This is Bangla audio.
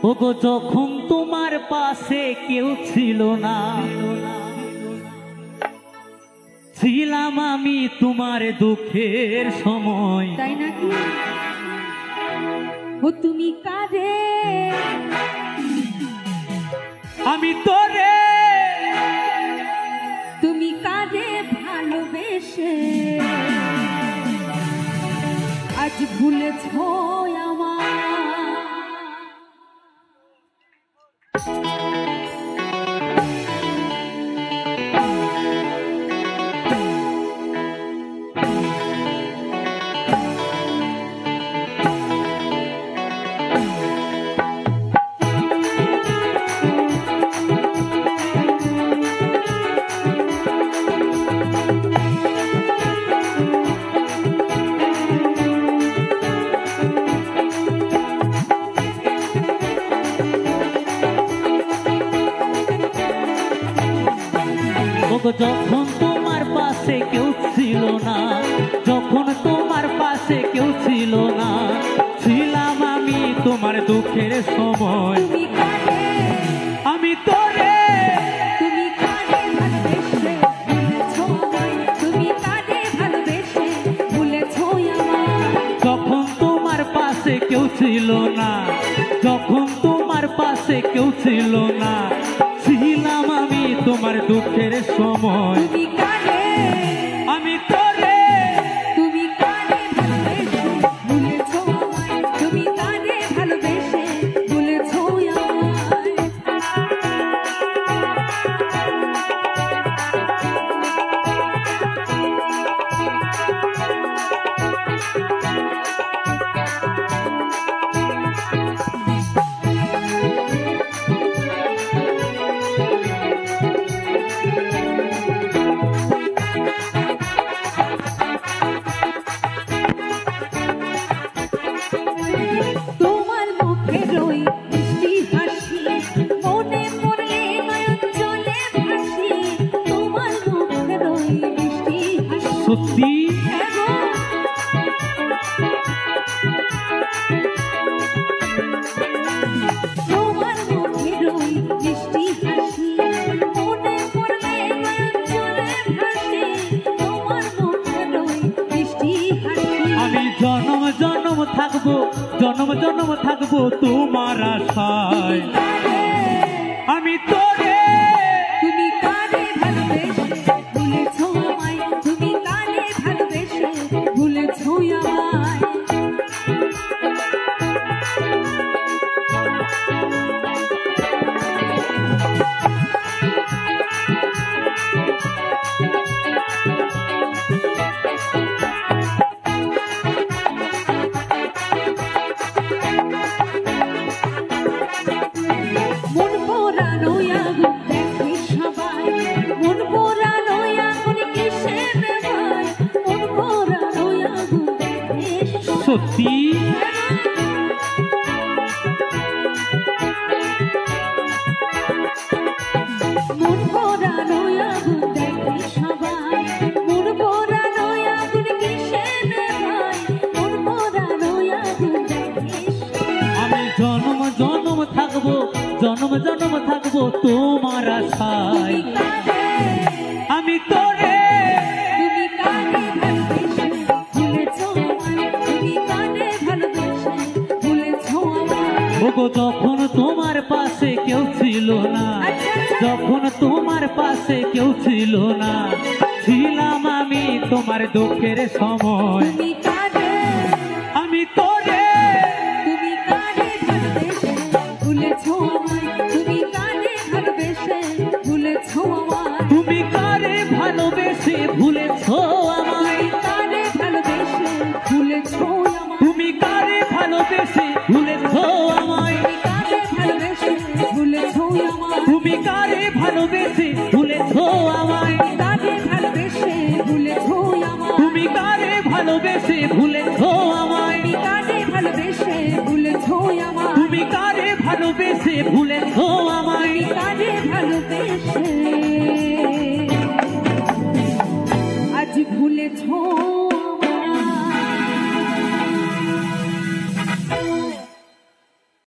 ওগো যখন তোমার পাশে কেউ ছিল না, ছিলাম আমি তোমার দুঃখের সময়। তাই নাকি? ও তুমি কাঁদে আমি তোরে, তুমি কাঁদে ভালোবেসে আজ ভুলেছ আমার। যখন তোমার পাশে কেউ ছিল না, যখন তোমার পাশে কেউ ছিল না, ছিলাম আমি তোমার দুঃখের সময়। আমি তোরে, তুমি কাঁদে ভালোবেসে ভুলেছ আমায়, তুমি কাঁদে ভালোবেসে ভুলেছ আমায়। যখন তোমার পাশে কেউ ছিল না, যখন তোমার পাশে কেউ ছিল না, ছিলাম আমি তোমার দুঃখের সময়। তুমি কাঁদে, আমি তোরে, তুমি কাঁদে ভালোবেসে ভুলেছ আমায়, তুমি কাঁদে ভালোবেসে ভুলেছ আমায়। সত্যি তোমার মুখের ওই মিষ্টি হাসি মনে পড়লে নয়ন জলে ভাসে, তোমার মুখের ওই মিষ্টি হাসি। আমি জনম জনম থাকবো, জনম জনম থাকবো তোমার আশায়। আমি তোরে, তুমি কাঁদে ভালোবেসে ভুলেছ আমায়, তুমি কাঁদে ভালোবেসে ভুলেছ আমায়। মন পোড়ানো আগুন দেখে সবাই, মন পোড়ানো আগুন কিসে নেভায়, মন পোড়ানো আগুন দেখে সত্যি মন পোড়ানো আগুন দেখে সবাই, মন পোড়ানো আগুন কিসে নেভায়, মন পোড়ানো আগুন দেখে। আমি জনম জনম থাকবো, জনম জনম থাকবো তোমার আশায়। আমি তোরে, তুমি কাঁদে ভালোবেসে ভুলেছ আমায়, তুমি কাঁদে ভালোবেসে ভুলেছ আমায়। ওগো যখন তোমার পাশে কেউ ছিল না, যখন তোমার পাশে কেউ ছিল না, ছিলাম আমি তোমার দুঃখের সময়। তুমি কাঁদে, আমি তোরে, তুমি কাঁদে ভালোবেসে ভুলেছ আমায়, তুমি কাঁদে ভালোবেসে ভুলেছ আমায়। তুমি কারে ভালোবেসে ভুলেছ আমায়, কাঁদে ভালোবেসে ভুলেছ আমায়, তুমি কারে ভালোবেসে ভুলেছ আমায়, কাঁদে ভালোবেসে ভুলেছ আমায়, তুমি কারে ভালোবেসে ভুলেছ আমায়, কাঁদে ভালোবেসে ভুলেছ আমায়, তুমি কারে ভালোবেসে ভুলেছ আমায়, কাঁদে ভালোবেসে ভুলেছ আমায়, তুমি কারে ভালোবেসে ভুলেছ আমায়, কাঁদে ভালোবেসে আজ ভুলেছ